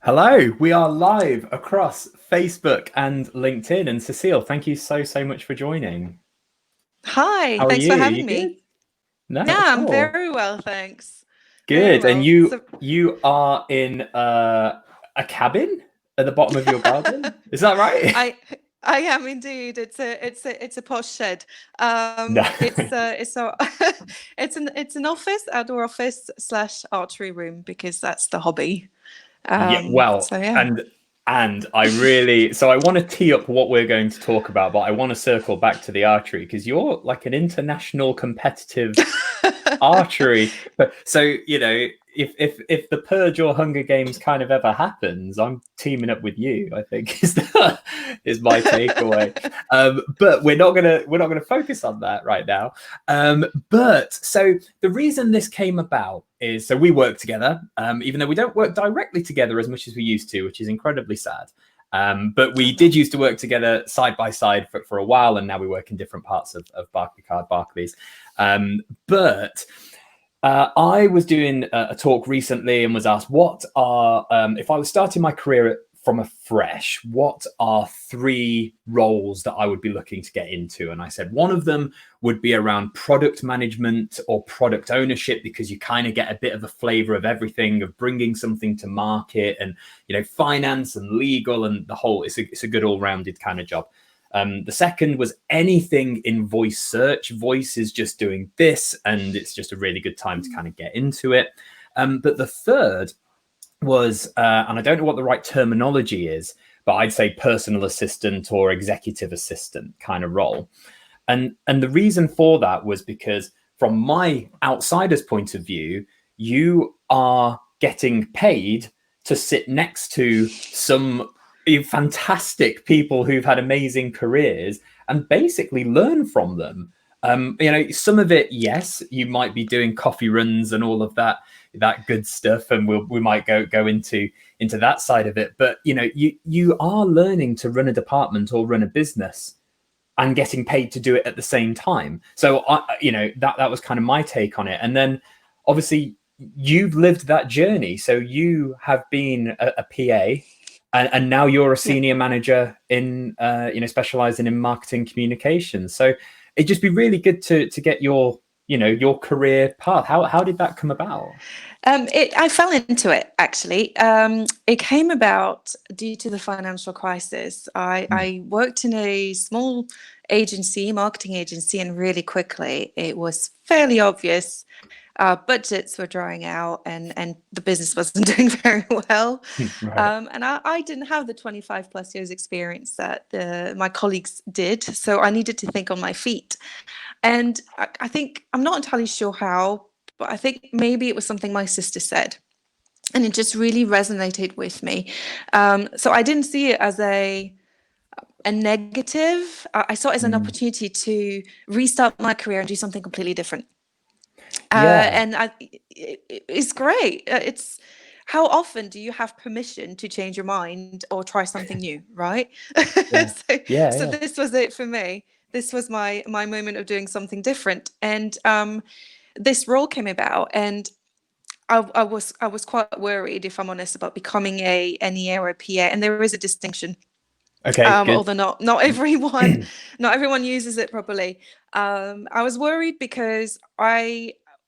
Hello, we are live across Facebook and LinkedIn. And Cecile, thank you so much for joining. Hi, How are thanks for you? having You me. good? No, Yeah, at I'm all. very well, thanks. Very Good. And well. you are in a cabin at the bottom of your garden? Is that right? I I am indeed. It's a posh shed. No. It's it's an office, outdoor office slash archery room because that's the hobby. Yeah, well, So yeah. and I want to tee up what we're going to talk about, but I want to circle back to the archery because you're like an international competitive archery. But so if the Purge or Hunger Games kind of ever happens, I'm teaming up with you. I think is my takeaway. But we're not gonna focus on that right now. But so the reason this came about is so we work together, even though we don't work directly together as much as we used to, which is incredibly sad. But we did used to work together side by side for a while, and now we work in different parts of Barclays. But I was doing a talk recently and was asked, what are, if I was starting my career from afresh, what are 3 roles that I would be looking to get into? And I said one of them would be around product management or product ownership, because you kind of get a bit of a flavor of everything, of bringing something to market, and finance and legal and the whole. It's a good all-rounded kind of job. The second was anything in voice search. Voice is just doing this, and it's just a really good time to kind of get into it. But the third was, and I don't know what the right terminology is, but I'd say personal assistant or executive assistant kind of role. And the reason for that was because from my outsider's point of view, you are getting paid to sit next to some fantastic people who've had amazing careers and basically learn from them. Some of it, yes, you might be doing coffee runs and all of that good stuff, and we might go into that side of it. But you are learning to run a department or run a business and getting paid to do it at the same time. So that was kind of my take on it. And then obviously you've lived that journey, so you have been a PA. And now you're a senior manager in, specializing in marketing communications. So it'd just be really good to get your career path. How did that come about? I fell into it, actually. It came about due to the financial crisis. I worked in a small marketing agency, and really quickly it was fairly obvious budgets were drying out, and the business wasn't doing very well. Right. And I didn't have the 25 plus years experience that my colleagues did. So I needed to think on my feet. And I think, I'm not entirely sure how, but I think maybe it was something my sister said. And it just really resonated with me. So I didn't see it as a negative. I saw it as an opportunity to restart my career and do something completely different. And it's great. It's how often do you have permission to change your mind or try something new, right? So this was it for me. This was my moment of doing something different, and this role came about, and I was quite worried, if I'm honest, about becoming a NEA or a PA, and there is a distinction. Okay, good. Although not everyone uses it properly. I was worried because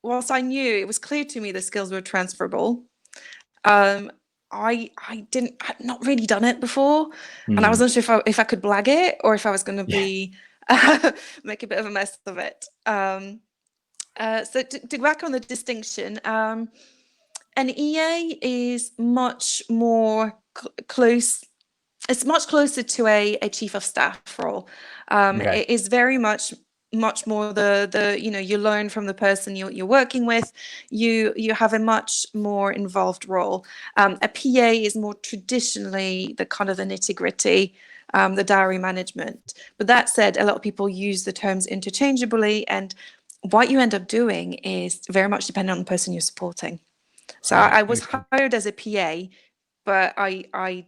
whilst I knew, it was clear to me the skills were transferable, I had not really done it before, and I wasn't sure if I could blag it or if I was going to be make a bit of a mess of it. So to go back on the distinction, an EA is much more close. It's much closer to a chief of staff role. Okay. It is very much much more the you learn from the person you're working with. You have a much more involved role. A PA is more traditionally the kind of the nitty-gritty, the diary management. But that said, a lot of people use the terms interchangeably, and what you end up doing is very much dependent on the person you're supporting. So Right. I was Okay. hired as a PA, but I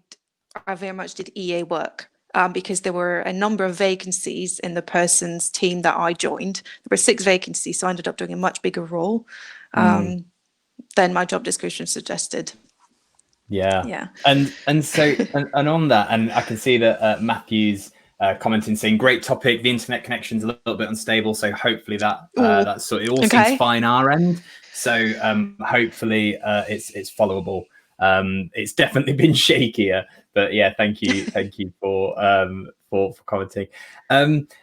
very much did EA work, because there were a number of vacancies in the person's team that I joined. There were 6 vacancies, so I ended up doing a much bigger role than my job description suggested. Yeah. Yeah. And so and on that, and I can see that Matthew's commenting saying, great topic. The internet connection's a little bit unstable, so hopefully that's so it all seems Okay. fine our end. So hopefully it's followable. It's definitely been shakier, but yeah, thank you for commenting.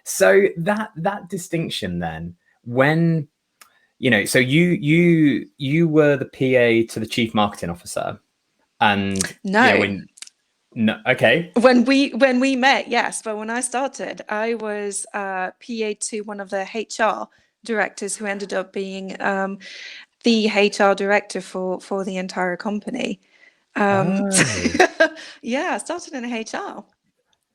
So that distinction then, when so you were the PA to the chief marketing officer, and No. no, okay. When we met, yes, but when I started, I was PA to one of the HR directors, who ended up being the HR director for the entire company. Yeah, I started in HR.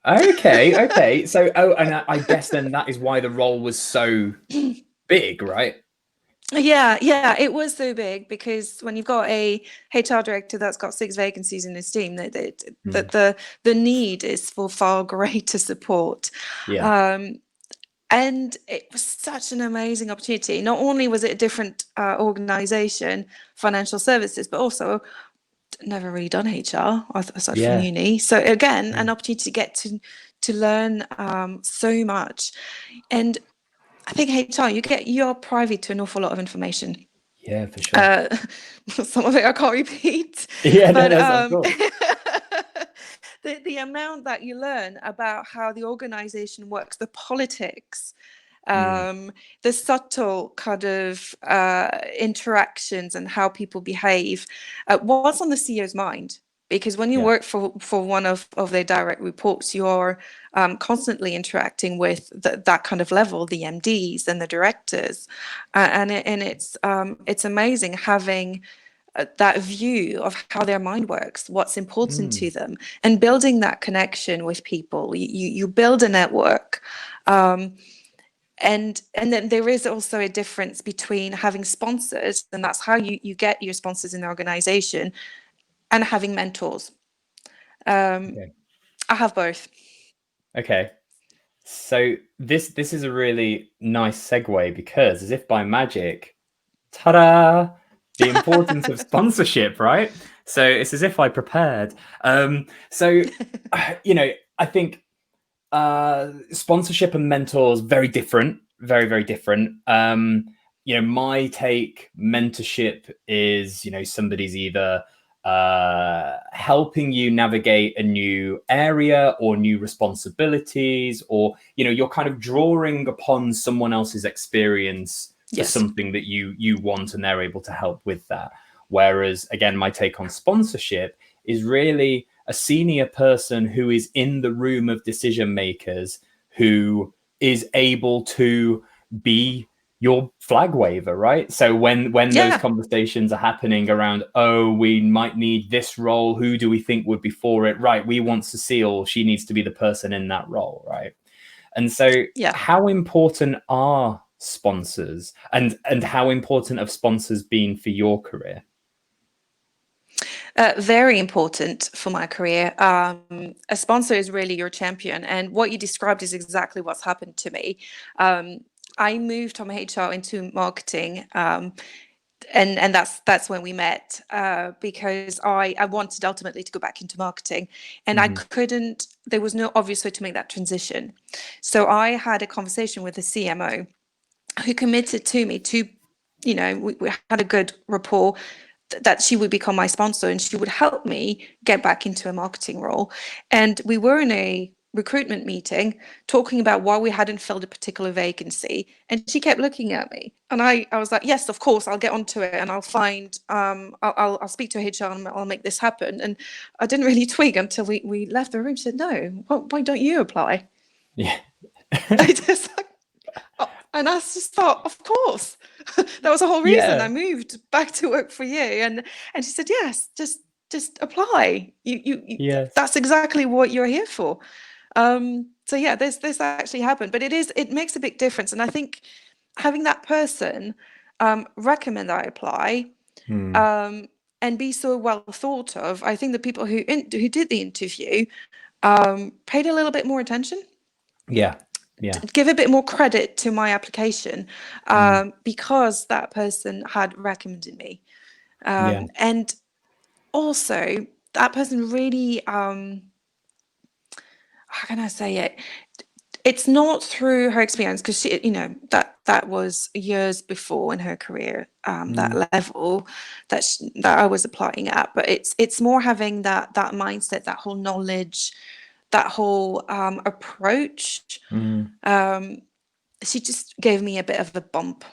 Okay. So, and I guess then that is why the role was so big, right? Yeah, it was so big, because when you've got a HR director that's got 6 vacancies in his team, that the need is for far greater support. Yeah. And it was such an amazing opportunity. Not only was it a different organization, financial services, but also never really done HR aside from Yeah. uni. So again, Yeah. an opportunity to get to learn so much. And I think HR, you're privy to an awful lot of information. Yeah, for sure. Some of it I can't repeat, Yeah, no, but that's of course. the amount that you learn about how the organization works, the politics, Mm, the subtle kind of interactions and how people behave, what's on the CEO's mind. Because when you yeah. work for one of their direct reports, you're constantly interacting with that kind of level, the MDs and the directors, and it's amazing having that view of how their mind works, what's important to Mm, them, and building that connection with people. You build a network. And then there is also a difference between having sponsors, and that's how you get your sponsors in the organization, and having mentors. okay. I have both. Okay. So this is a really nice segue, because as if by magic, ta-da, the importance of sponsorship, right? So it's as if I prepared. So I think sponsorship and mentors, very different, very different. My take, mentorship is somebody's either helping you navigate a new area or new responsibilities, or you're kind of drawing upon someone else's experience for Yes. something that you want, and they're able to help with that. Whereas again, my take on sponsorship is really a senior person who is in the room of decision makers, who is able to be your flag waver, right? So when those Yeah. conversations are happening around, oh, we might need this role, who do we think would be for it? Right, we want Cecile, she needs to be the person in that role, right? And so Yeah. how important are sponsors, and how important have sponsors been for your career? Very important for my career. A sponsor is really your champion, and what you described is exactly what's happened to me. I moved from HR into marketing, and that's when we met, because I wanted ultimately to go back into marketing, and I couldn't. There was no obvious way to make that transition. So I had a conversation with the CMO, who committed to me to, we had a good rapport, that she would become my sponsor and she would help me get back into a marketing role. And we were in a recruitment meeting talking about why we hadn't filled a particular vacancy, and she kept looking at me, and I was like, yes, of course, I'll get onto it, and I'll find I'll speak to HR and I'll make this happen. And I didn't really twig until we left the room. She said, no, why don't you apply? Yeah. I just like, And I just thought, of course, that was the whole reason I Yeah. moved back to work for you. And she said, yes, just apply. Yes. That's exactly what you're here for. So yeah, this actually happened, but it makes a big difference. And I think having that person recommend I apply, Mm. and be so well thought of, I think the people who did the interview paid a little bit more attention, Yeah. Yeah. give a bit more credit to my application, Mm. because that person had recommended me. Yeah. And also, that person really, how can I say it? It's not through her experience, because she, that was years before in her career, that Mm. level that I was applying at. But it's more having that mindset, that whole knowledge, that whole approach. Mm. She just gave me a bit of a bump,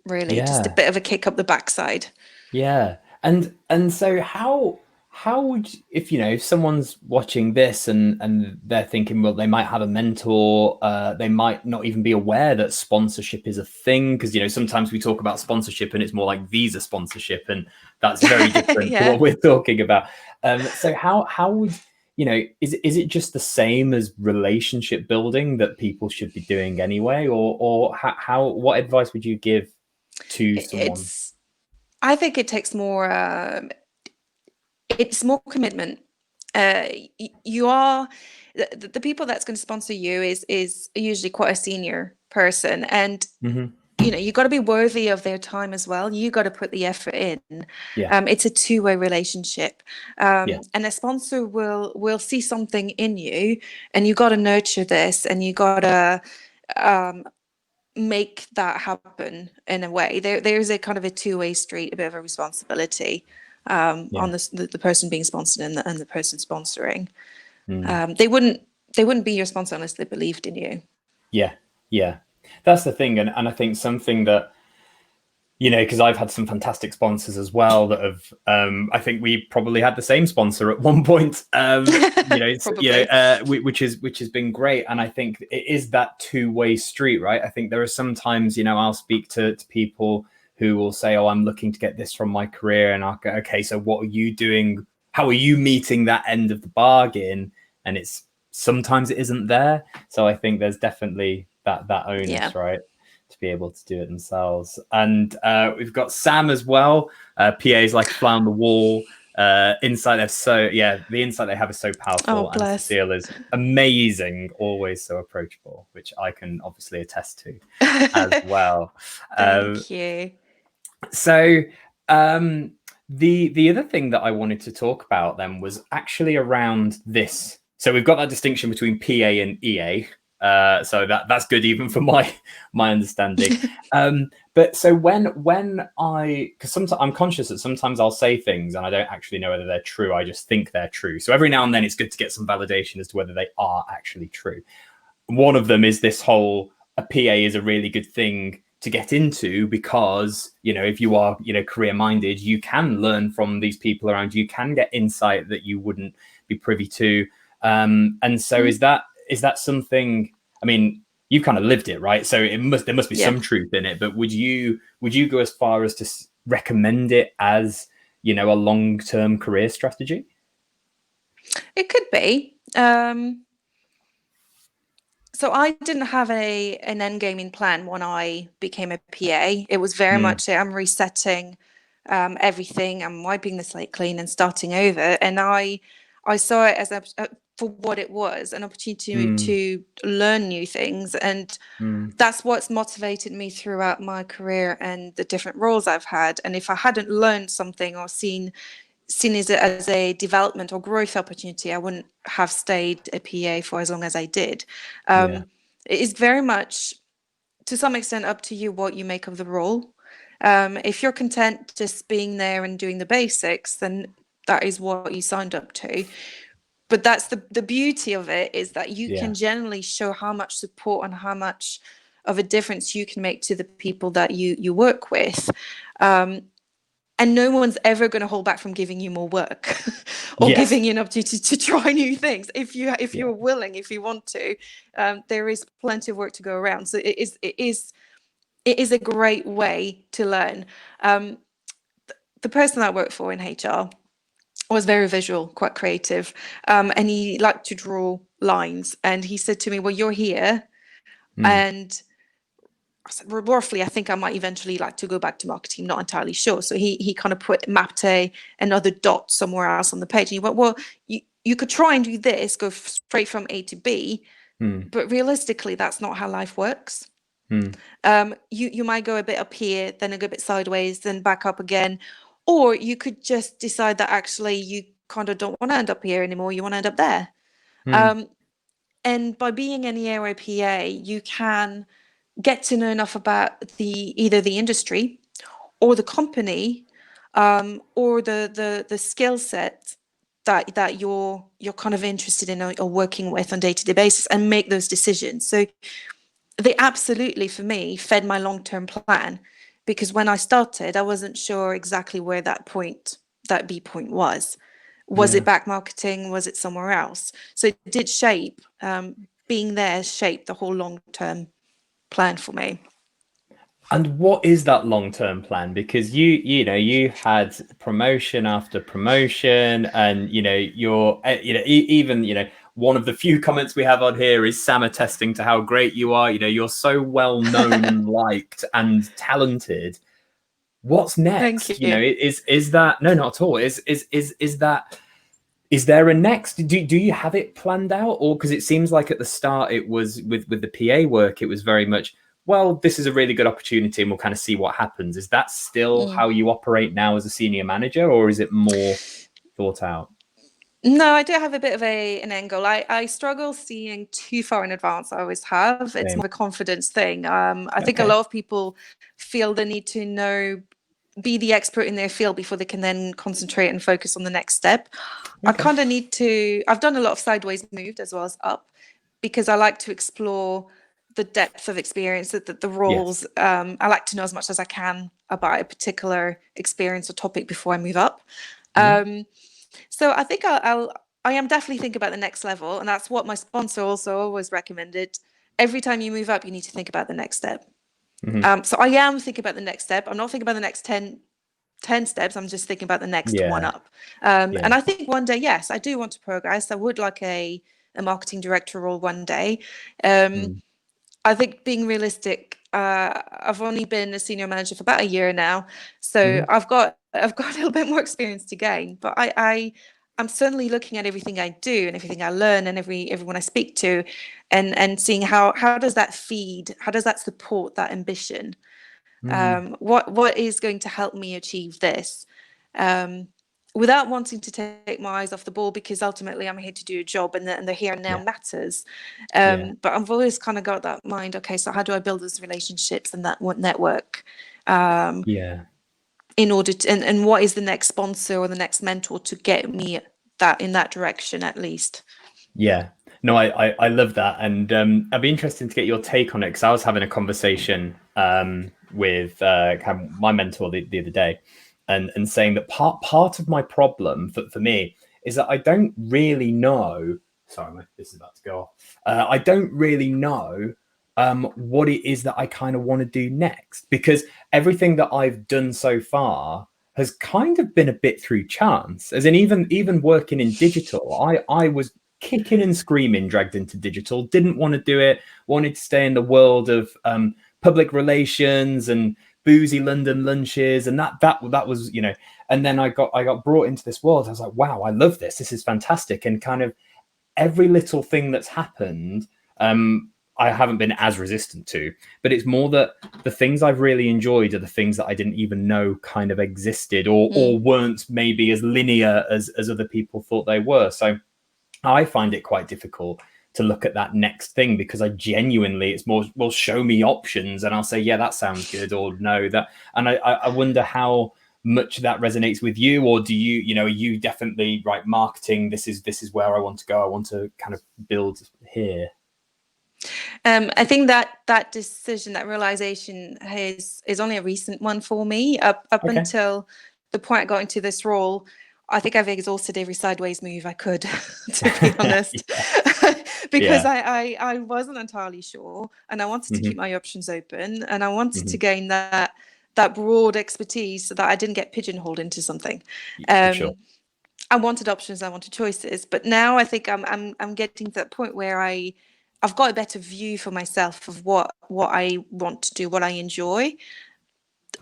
really, just a Yeah. bit of a kick up the backside. Yeah. And so how would if if someone's watching this and they're thinking, well, they might have a mentor, they might not even be aware that sponsorship is a thing, because sometimes we talk about sponsorship and it's more like visa sponsorship, and that's very different to Yeah. what we're talking about. So how would is it just the same as relationship building that people should be doing anyway, or how what advice would you give to someone? It's I think it takes more. It's more commitment. You are the people that's going to sponsor you is usually quite a senior person, and Hmm. you got to be worthy of their time as well. You got to put the effort in. Yeah. It's a two-way relationship, Yeah. and a sponsor will see something in you, and you got to nurture this, and you got to make that happen in a way. There's a kind of a two-way street, a bit of a responsibility, Yeah. on the person being sponsored and the person sponsoring. Mm. They wouldn't be your sponsor unless they believed in you. Yeah. Yeah. That's the thing. And I think something that, because I've had some fantastic sponsors as well that have, I think we probably had the same sponsor at one point, Probably. which has been great. And I think it is that two-way street, right? I think there are some times, I'll speak to people who will say, oh, I'm looking to get this from my career. And I'll go, okay, so what are you doing? How are you meeting that end of the bargain? And it's sometimes it isn't there. So I think there's definitely that onus, Yeah. right, to be able to do it themselves. And we've got Sam as well. PA's like a fly on the wall. Insight, the insight they have is so Oh, powerful, and bless. Cecile is amazing, always so approachable, which I can obviously attest to as well. Thank you. So the other thing that I wanted to talk about then was actually around this. So we've got that distinction between PA and EA. So that's good even for my understanding. But so when because sometimes I'm conscious that sometimes I'll say things and I don't actually know whether they're true. I just think they're true. So every now and then it's good to get some validation as to whether they are actually true. One of them is this whole a PA is a really good thing to get into, because if you are career minded, you can learn from these people around you, can get insight that you wouldn't be privy to. And so is that something, I mean, you've kind of lived it, right? So there must be some truth in it, but would you go as far as to recommend it as a long-term career strategy? It could be. So I didn't have an end gaming plan when I became a PA. It was very much I'm resetting everything. I'm wiping the slate clean and starting over. And I saw it as for what it was, an opportunity to learn new things. And that's what's motivated me throughout my career and the different roles I've had. And if I hadn't learned something or seen it as a development or growth opportunity, I wouldn't have stayed a PA for as long as I did. Yeah. It is very much, to some extent, up to you what you make of the role. If you're content just being there and doing the basics, then that is what you signed up to. But that's the beauty of it, is that you can generally show how much support and how much of a difference you can make to the people that you work with. And no one's ever going to hold back from giving you more work or giving you an opportunity to try new things. If you're willing, if you want to, there is plenty of work to go around. So it is it is a great way to learn. The person I worked for in HR was very visual, quite creative, and he liked to draw lines. And he said to me, well, you're here, and I said, roughly, I think I might eventually like to go back to marketing, not entirely sure. So he kind of mapped another dot somewhere else on the page. And he went, well, you could try and do this, go straight from A to B, but realistically, that's not how life works. You might go a bit up here, then a bit sideways, then back up again. Or you could just decide that actually you kind of don't want to end up here anymore. You want to end up there. And by being an EA PA, you can get to know enough about either the industry or the company or the skill set that you're kind of interested in or working with on day-to-day basis, and make those decisions. So they absolutely, for me, fed my long-term plan, because when I started, I wasn't sure exactly where that B point was. Was it back marketing? Was it somewhere else? So it did shape, being there shaped the whole long-term plan for me. And what is that long-term plan? Because you had promotion after promotion, and you're even one of the few comments we have on here is Sam attesting to how great you are. You're so well known and liked and talented. What's next? Thank you. Is that no, not at all. Is there a next? Do you have it planned out? Or because it seems like at the start it was with the PA work, it was very much, well, this is a really good opportunity and we'll kind of see what happens. Is that still how you operate now as a senior manager, or is it more thought out? No, I do have a bit of an angle. I struggle seeing too far in advance. I always have. It's more of a confidence thing. I think a lot of people feel the need to be the expert in their field before they can then concentrate and focus on the next step. I kind of need to, I've done a lot of sideways moved as well as up, because I like to explore the depth of experience, that the roles. I like to know as much as I can about a particular experience or topic before I move up. So I think I am definitely thinking about the next level, and that's what my sponsor also always recommended. Every time you move up, you need to think about the next step. So I am thinking about the next step. I'm not thinking about the next 10 steps. I'm just thinking about the next one up. And I think one day, yes, I do want to progress. I would like a marketing director role one day. I think, being realistic, I've only been a senior manager for about a year now, so I've got a little bit more experience to gain. But I'm certainly looking at everything I do and everything I learn and everyone I speak to, and seeing how does that feed, how does that support that ambition? What is going to help me achieve this? Without wanting to take my eyes off the ball, because ultimately I'm here to do a job, and the here and now matters. But I've always kind of got that mind, okay, so how do I build those relationships and that network? In order to, and what is the next sponsor or the next mentor to get me in that direction at least? Yeah. No, I love that. And I'd be interested to get your take on it, because I was having a conversation with my mentor the other day, and saying that part of my problem for me is that I don't really know. Sorry, this is about to go off. I don't really know what it is that I kind of want to do next, because everything that I've done so far has kind of been a bit through chance. As in, even working in digital, I was kicking and screaming dragged into digital, didn't want to do it, wanted to stay in the world of public relations and boozy London lunches, and that was, and then I got brought into this world. I was like, wow, I love this is fantastic. And kind of every little thing that's happened, I haven't been as resistant to, but it's more that the things I've really enjoyed are the things that I didn't even know kind of existed, or weren't maybe as linear as other people thought they were. So I find it quite difficult to look at that next thing, because I genuinely, it's more, well, show me options and I'll say, yeah, that sounds good, or no, that. And I wonder how much that resonates with you, or do you, are you definitely right, marketing, this is where I want to go, I want to kind of build here? I think that decision, that realization is only a recent one for me. Up until the point I got into this role, I think I've exhausted every sideways move I could, to be honest, because Yeah. I wasn't entirely sure, and I wanted to keep my options open, and I wanted to gain that broad expertise so that I didn't get pigeonholed into something. For sure. I wanted options, I wanted choices, but now I think I'm getting to that point where I've got a better view for myself of what I want to do, what I enjoy,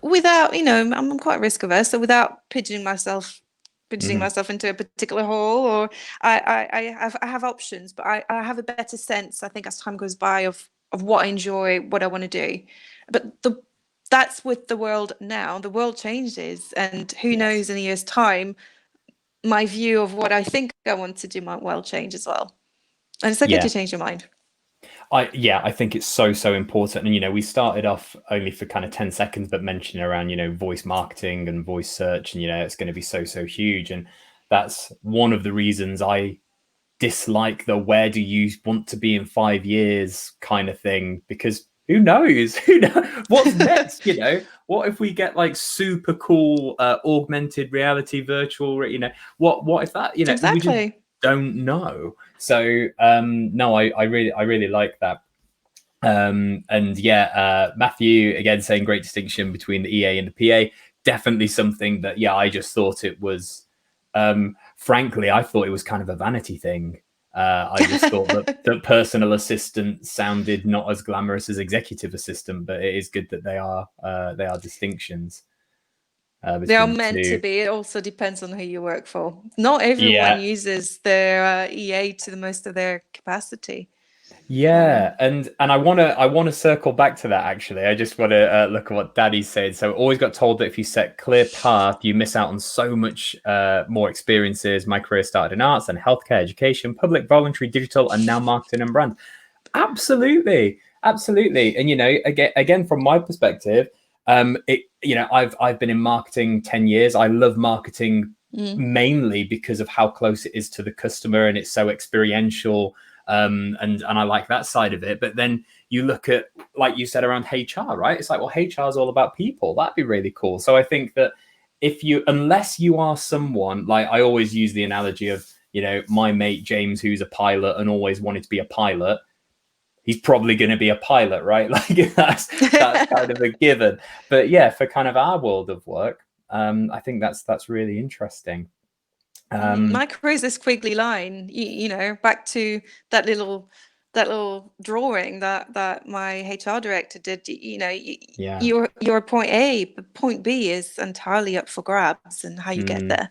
without, I'm quite risk averse, so without pigeoning myself into a particular hole, or I have options, but I have a better sense, I think, as time goes by, of what I enjoy, what I want to do. But that's with the world now. The world changes, and who knows, in a year's time, my view of what I think I want to do might well change as well. And it's okay to change your mind. I think it's so important. And, we started off only for kind of 10 seconds, but mentioning around, voice marketing and voice search, and, it's going to be so huge. And that's one of the reasons I dislike the where do you want to be in 5 years kind of thing, because who knows what's next. What if we get like super cool augmented reality virtual, what if that, Exactly. we just don't know. So no, I really like that. And Matthew again saying great distinction between the EA and the PA. Definitely something that I just thought it was frankly, I thought it was kind of a vanity thing. I just thought that the personal assistant sounded not as glamorous as executive assistant, but it is good that they are distinctions. They are meant to be. It also depends on who you work for. Not everyone uses their EA to the most of their capacity. And I want to circle back to that. Actually, I just want to look at what Daddy said. So always got told that if you set clear path, you miss out on so much more experiences. My career started in arts and healthcare, education, public, voluntary, digital, and now marketing and brand. Absolutely. And again from my perspective, I've been in marketing 10 years. I love marketing mainly because of how close it is to the customer, and it's so experiential. And I like that side of it. But then you look at, like you said, around HR, right? It's like, well, HR is all about people. That'd be really cool. So I think that unless you are someone, like I always use the analogy of, my mate James, who's a pilot and always wanted to be a pilot, he's probably going to be a pilot, right? Like that's kind of a given. But yeah, for kind of our world of work, I think that's really interesting. My career is this squiggly line, back to that little drawing that my HR director did. You're point A, but point B is entirely up for grabs, and how you get there.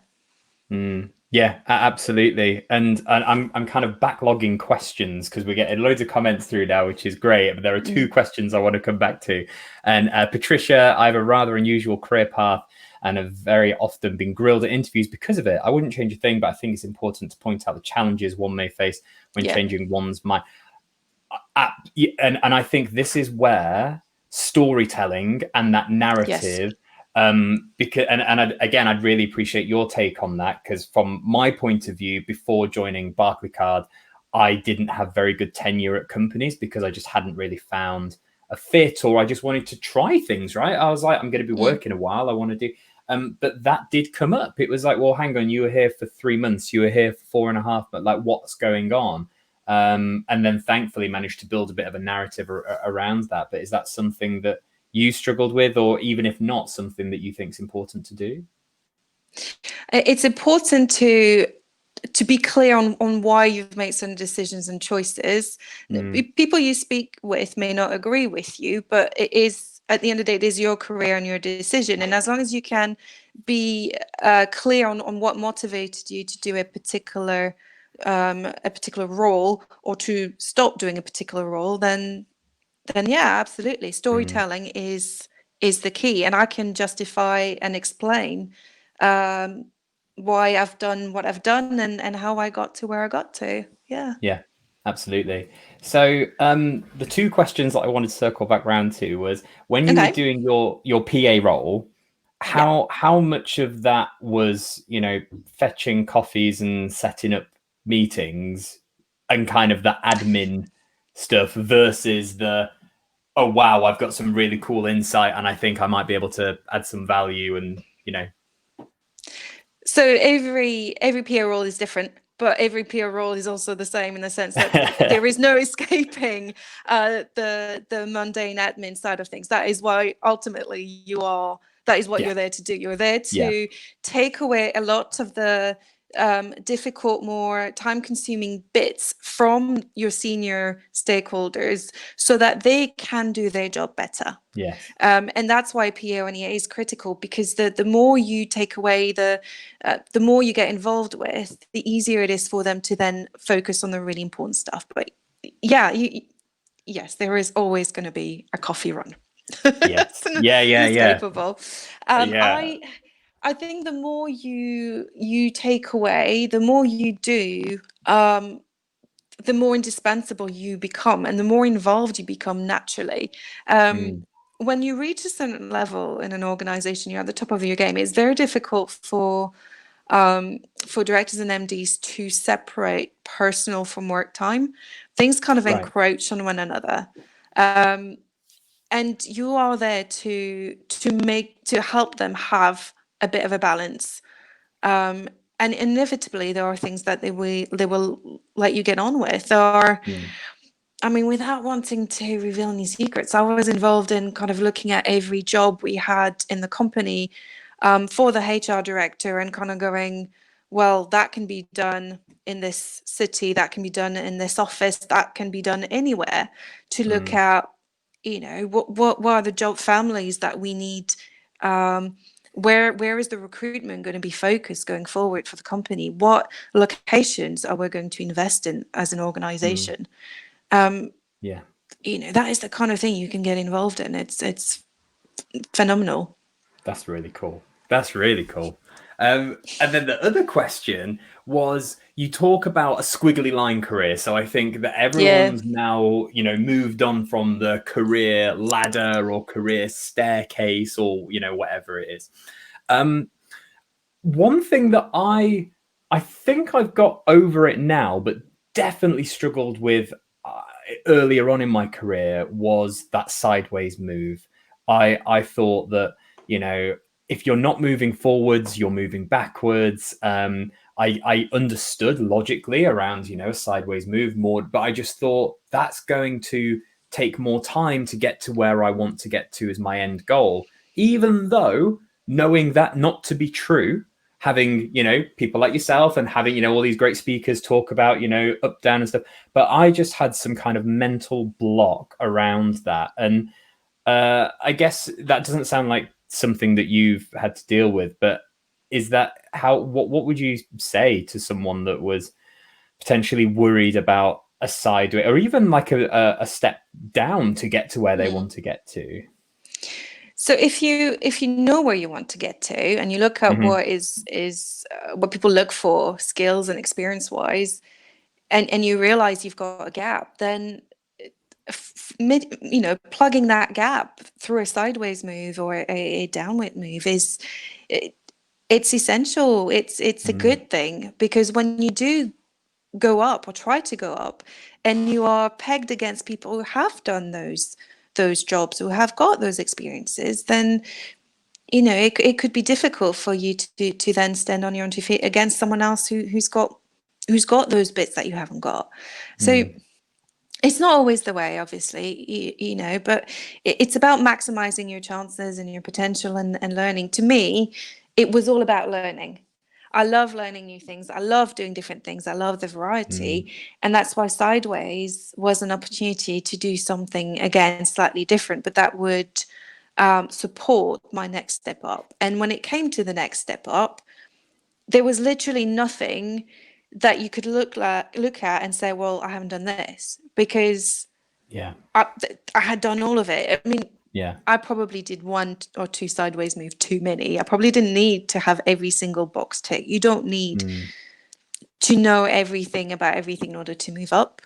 Yeah, absolutely. And I'm kind of backlogging questions because we're getting loads of comments through now, which is great. But there are 2 questions I want to come back to. And Patricia, I have a rather unusual career path and have very often been grilled at interviews because of it. I wouldn't change a thing, but I think it's important to point out the challenges one may face when changing one's mind. And I think this is where storytelling and that narrative, because again, I'd really appreciate your take on that, because from my point of view, before joining Barclaycard, I didn't have very good tenure at companies because I just hadn't really found a fit, or I just wanted to try things, right? I was like, I'm going to be working a while, I want to do. But that did come up. It was like, well, hang on, you were here for 3 months, you were here for 4.5, but like, what's going on? And then thankfully managed to build a bit of a narrative around that. But is that something that you struggled with, or even if not, something that you think is important to do? It's important to be clear on why you've made certain decisions and choices. People you speak with may not agree with you, but it is, at the end of the day, it is your career and your decision. And as long as you can be clear on what motivated you to do a particular role, or to stop doing a particular role, then yeah, absolutely. Storytelling is the key, and I can justify and explain why I've done what I've done, and how I got to where I got to. Yeah, absolutely. So the 2 questions that I wanted to circle back around to was, when you were doing your PA role, how much of that was fetching coffees and setting up meetings and kind of the admin stuff versus the, oh wow, I've got some really cool insight and I think I might be able to add some value, and So every peer role is different, but every peer role is also the same in the sense that there is no escaping the mundane admin side of things. That is why ultimately that is what you're there to do. You're there to take away a lot of the difficult, more time-consuming bits from your senior stakeholders so that they can do their job better. Yes. And that's why PO and EA is critical, because the more you take away, the more you get involved with, the easier it is for them to then focus on the really important stuff. But yeah, yes, there is always going to be a coffee run. Yes. Yeah. Inescapable. Yeah. I think the more you take away, the more you do, the more indispensable you become and the more involved you become naturally. When you reach a certain level in an organization, you're at the top of your game. It's very difficult for directors and MDs to separate personal from work time. Things kind of encroach on one another. And you are there to help them have a bit of a balance. And inevitably there are things that they will let you get on with. I mean, without wanting to reveal any secrets, I was involved in kind of looking at every job we had in the company for the HR director and kind of going, well, that can be done in this city, that can be done in this office, that can be done anywhere, to look at, what are the job families that we need, where is the recruitment going to be focused going forward for the company? What locations are we going to invest in as an organization? That is the kind of thing you can get involved in. It's phenomenal. That's really cool. And then the other question was, you talk about a squiggly line career. So I think that everyone's now, moved on from the career ladder or career staircase or, whatever it is. One thing that I think I've got over it now, but definitely struggled with earlier on in my career, was that sideways move. I thought that, if you're not moving forwards, you're moving backwards. I understood logically around, a sideways move more, but I just thought that's going to take more time to get to where I want to get to as my end goal, even though knowing that not to be true, having, people like yourself and having, all these great speakers talk about, up, down and stuff. But I just had some kind of mental block around that. And I guess that doesn't sound like something that you've had to deal with, but is that what would you say to someone that was potentially worried about a sideway or even like a step down to get to where they want to get to? So if you know where you want to get to and you look at what is what people look for skills and experience wise, and you realize you've got a gap, then plugging that gap through a sideways move or a downward move it's essential. It's a good thing, because when you do go up or try to go up and you are pegged against people who have done those jobs, who have got those experiences, then it could be difficult for you to then stand on your own 2 feet against someone else who's got those bits that you haven't got. So it's not always the way, obviously, but it's about maximizing your chances and your potential and learning. To me, it was all about learning. I love learning new things. I love doing different things. I love the variety. And that's why Sideways was an opportunity to do something, again, slightly different, but that would support my next step up. And when it came to the next step up, there was literally nothing that you could look at and say, well, I haven't done this, because I had done all of it. I mean, I probably did 1 or 2 sideways moves too many. I probably didn't need to have every single box tick. You don't need to know everything about everything in order to move up.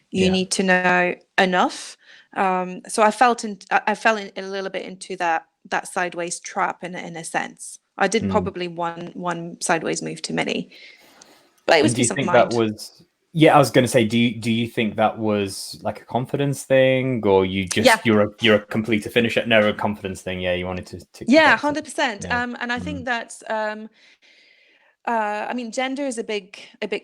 You need to know enough. So I fell in a little bit into that sideways trap in a sense. I did probably one sideways move too many, but it was peace of mind. That was? Yeah, I was going to say, do you think that was like a confidence thing, or you just you're a completer finisher? No, a confidence thing. Yeah, you wanted to. 100%. And I think that's I mean, gender is a big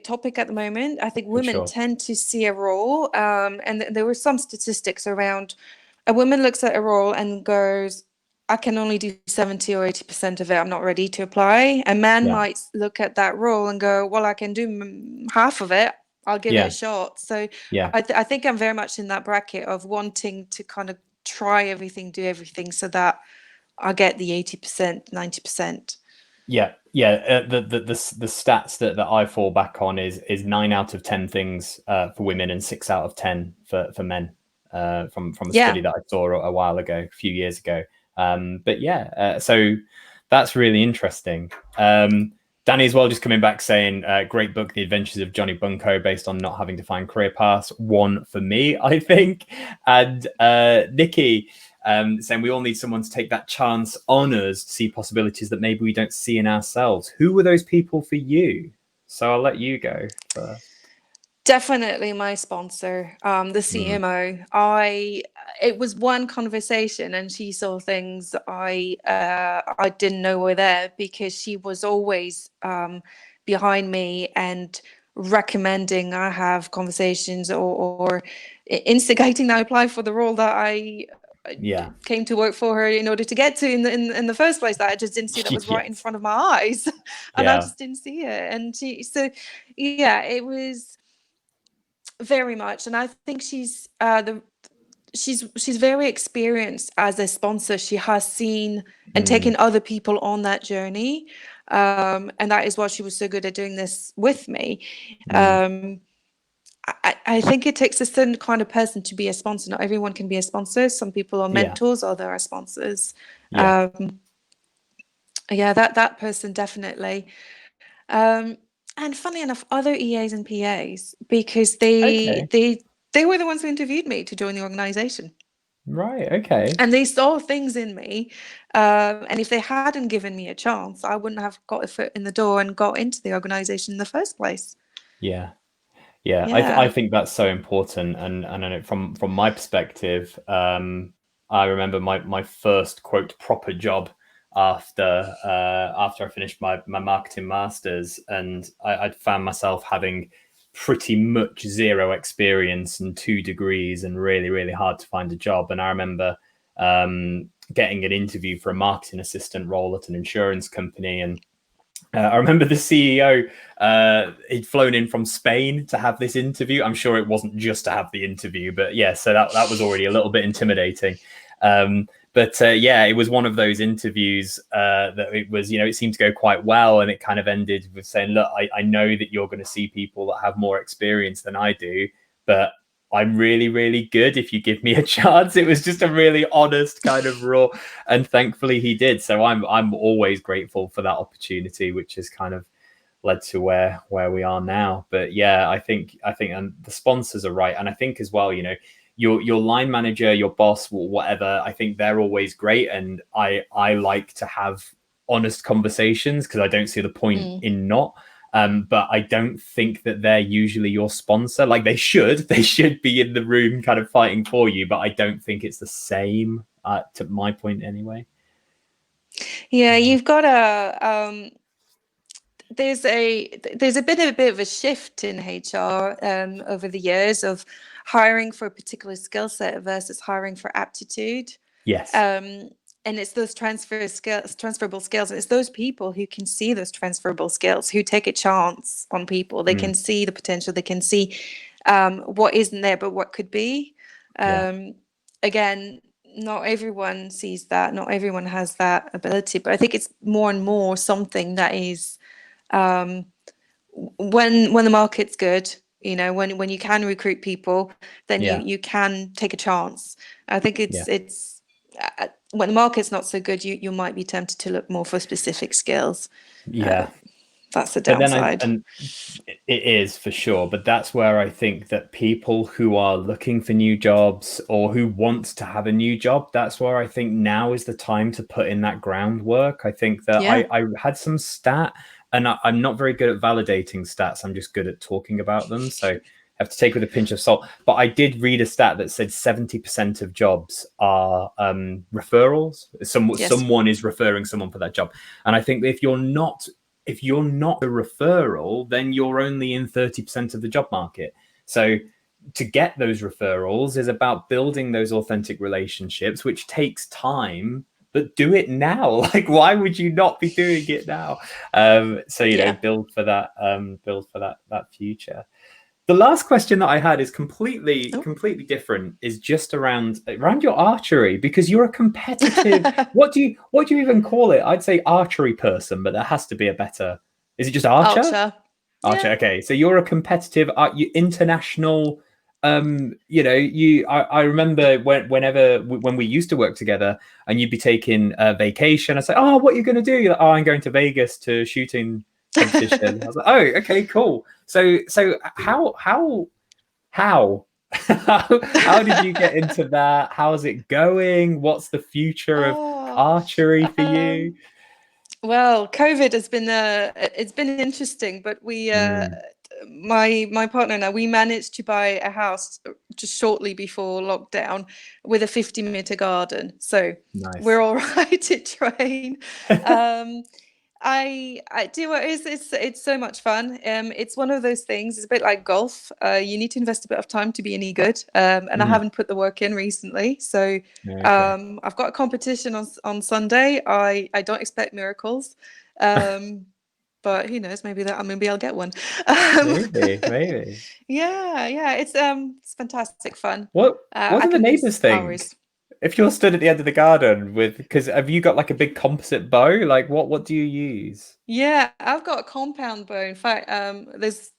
topic at the moment. I think For women sure. tend to see a role, and there were some statistics around a woman looks at a role and goes, I can only do 70 or 80% of it. I'm not ready to apply. A man Yeah. might look at that role and go, well, I can do half of it. I'll give it a Yeah. shot. So Yeah. I think I'm very much in that bracket of wanting to kind of try everything, do everything so that I get the 80%, 90%. Yeah, yeah. The stats that I fall back on is 9 out of 10 things for women and 6 out of 10 for men. From a study Yeah. that I saw a while ago, a few years ago. But yeah, so that's really interesting. Danny as well, just coming back saying, great book, The Adventures of Johnny Bunko, based on not having to find career paths. One for me, I think. And Nikki, saying we all need someone to take that chance on us to see possibilities that maybe we don't see in ourselves. Who were those people for you? So I'll let you go first. Definitely my sponsor, the Mm, CMO. It was one conversation, and she saw things I didn't know were there, because she was always behind me and recommending I have conversations, or instigating that I apply for the role that I yeah. came to work for her in order to get to in the first place, that I just didn't see that was right in Yes. front of my eyes. And I Yeah. just didn't see it. And yeah, it was very much. And I think she's very experienced as a sponsor. She has seen and Mm, taken other people on that journey, and that is why she was so good at doing this with me. mm, I think it takes a certain kind of person to be a sponsor. Not everyone can be a sponsor. Some people are yeah. mentors, or there are sponsors. Yeah. Um, yeah, that person definitely. Um, and funnily enough, other EAs and PAs, because Okay. they were the ones who interviewed me to join the organization, Right. Okay. and they saw things in me. And if they hadn't given me a chance, I wouldn't have got a foot in the door and got into the organization in the first place. Yeah. Yeah. I Yeah. think that's so important. And I know from my perspective, I remember my first quote proper job after I finished my marketing masters, and I'd found myself having pretty much zero experience and 2 degrees, and really hard to find a job. And I remember getting an interview for a marketing assistant role at an insurance company, and I remember the CEO, he'd flown in from Spain to have this interview. I'm sure it wasn't just to have the interview, but yeah, so that was already a little bit intimidating. But yeah, it was one of those interviews that it was, it seemed to go quite well. And it kind of ended with saying, look, I know that you're going to see people that have more experience than I do, but I'm really good if you give me a chance. It was just a really honest kind of raw, and thankfully he did. So I'm always grateful for that opportunity, which has kind of led to where we are now. But yeah, I think and the sponsors are right, and I think as well, your line manager, your boss, whatever, I think they're always great, and I like to have honest conversations because I don't see the point Mm. in not. But I don't think that they're usually your sponsor. Like they should be in the room kind of fighting for you, but I don't think it's the same to my point anyway. Yeah, you've got there's a bit of a shift in HR over the years of hiring for a particular skill set versus hiring for aptitude. Yes. Um, and it's those transferable skills, and it's those people who can see those transferable skills, who take a chance on people. They Mm, can see the potential. They can see what isn't there, but what could be. yeah. Um, Again, not everyone sees that. Not everyone has that ability. But I think it's more and more something that is um, when the market's good. When you can recruit people, then Yeah. you can take a chance. I think Yeah. it's when the market's not so good, you might be tempted to look more for specific skills. Uh, Yeah. that's the But then downside. and it is for sure, but that's where I think that people who are looking for new jobs or who want to have a new job, that's where I think now is the time to put in that groundwork. I think that Yeah. I had some stat, and I'm not very good at validating stats. I'm just good at talking about them. So I have to take with a pinch of salt. But I did read a stat that said 70% of jobs are referrals. Yes. Someone is referring someone for that job. And I think if you're not if you're not a referral, then you're only in 30% of the job market. So to get those referrals is about building those authentic relationships, which takes time, but do it now. Like, why would you not be doing it now? So, you know, build for that future. The last question that I had is completely different. Is just around your archery, because you're a competitive. what do you even call it? I'd say archery person, but there has to be a better. Is it just archer? Archer. Yeah. Okay, so you're a competitive, international. You know, I remember when we used to work together, and you'd be taking a vacation. I say, oh, what are you going to do? You're like, oh, I'm going to Vegas to shooting competition. I was like, oh, okay, cool. So how how did you get into that? How's it going? What's the future of archery for you? Well, COVID has been it's been interesting, but we my partner and I, we managed to buy a house just shortly before lockdown with a 50-meter garden, so nice. We're all right to train. I do. It's so much fun. It's one of those things. It's a bit like golf. You need to invest a bit of time to be any good. And I haven't put the work in recently. So I've got a competition on Sunday. I don't expect miracles. But who knows? Maybe I'll get one. Maybe. Yeah. It's fantastic fun. What do the neighbors think? If you're stood at the end of the garden because have you got like a big composite bow? Like what do you use? Yeah, I've got a compound bow. In fact, there's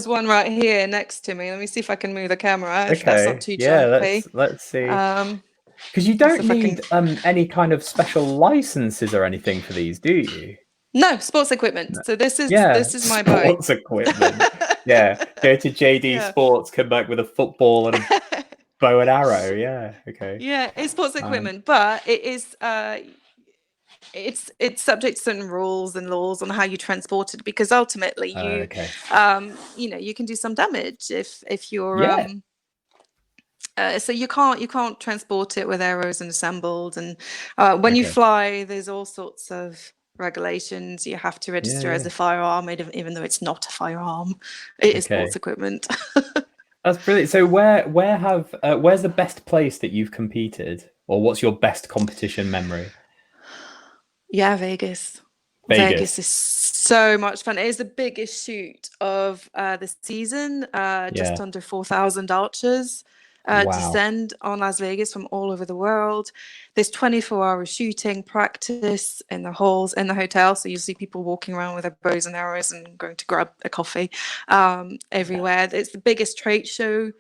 one right here next to me. Let me see if I can move the camera. If that's not too jumpy. Let's see. Because you don't need any kind of special licenses or anything for these, do you? No, sports equipment. So this is my bow. Sports equipment. Yeah, go to JD Sports, come back with a football and a bow and arrow. Yeah. Okay. Yeah, it's sports equipment, but it is it's subject to certain rules and laws on how you transport it, because ultimately you you know, you can do some damage if you're so you can't transport it with arrows and assembled, and when you fly, there's all sorts of regulations. You have to register as a firearm, even though it's not a firearm. It is sports equipment. That's brilliant. So where's the best place that you've competed, or what's your best competition memory? Yeah, Vegas. Vegas is so much fun. It is the biggest shoot of the season. Just under 4,000 archers descend on Las Vegas from all over the world. There's 24-hour shooting practice in the halls in the hotel, so you see people walking around with their bows and arrows and going to grab a coffee everywhere. It's the biggest trade show.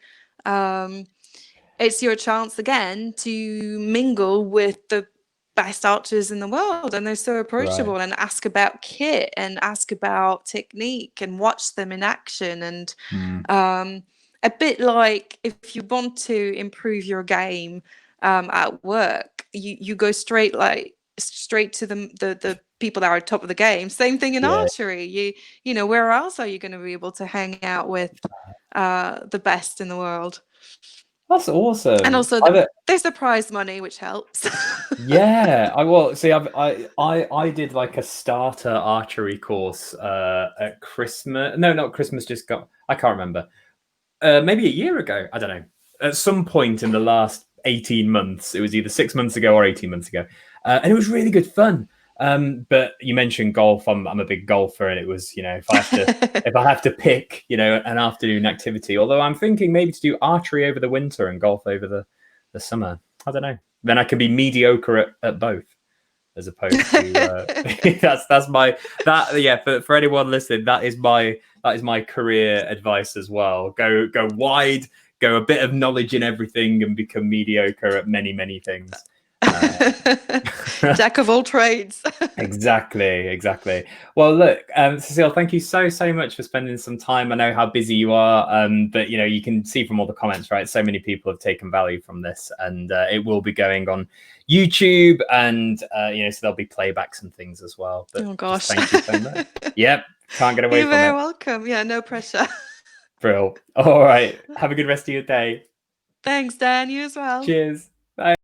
It's your chance again to mingle with the best archers in the world, and they're so approachable, and ask about kit and ask about technique and watch them in action. And a bit like if you want to improve your game at work, you go straight to the people that are top of the game. Same thing in archery. You know, where else are you going to be able to hang out with the best in the world? That's awesome. And also there's the prize money, which helps. I did like a starter archery course at Christmas. No, not Christmas, I can't remember. Maybe a year ago. I don't know. At some point in the last 18 months, it was either 6 months ago or 18 months ago. And it was really good fun. But you mentioned golf. I'm a big golfer, and it was, you know, if I have to pick, you know, an afternoon activity, although I'm thinking maybe to do archery over the winter and golf over the summer. I don't know. Then I can be mediocre at both, as opposed to for anyone listening, that is my career advice as well. Go wide, go a bit of knowledge in everything, and become mediocre at many things. Jack of all trades. Exactly. Well, look, Cecile, thank you so much for spending some time. I know how busy you are, but you know, you can see from all the comments, right? So many people have taken value from this, and it will be going on YouTube, and you know, so there'll be playbacks and things as well. But oh gosh, thank you so much. Yep, can't get away from it. You're very welcome. Yeah, no pressure. Brill. All right, have a good rest of your day. Thanks, Dan. You as well. Cheers.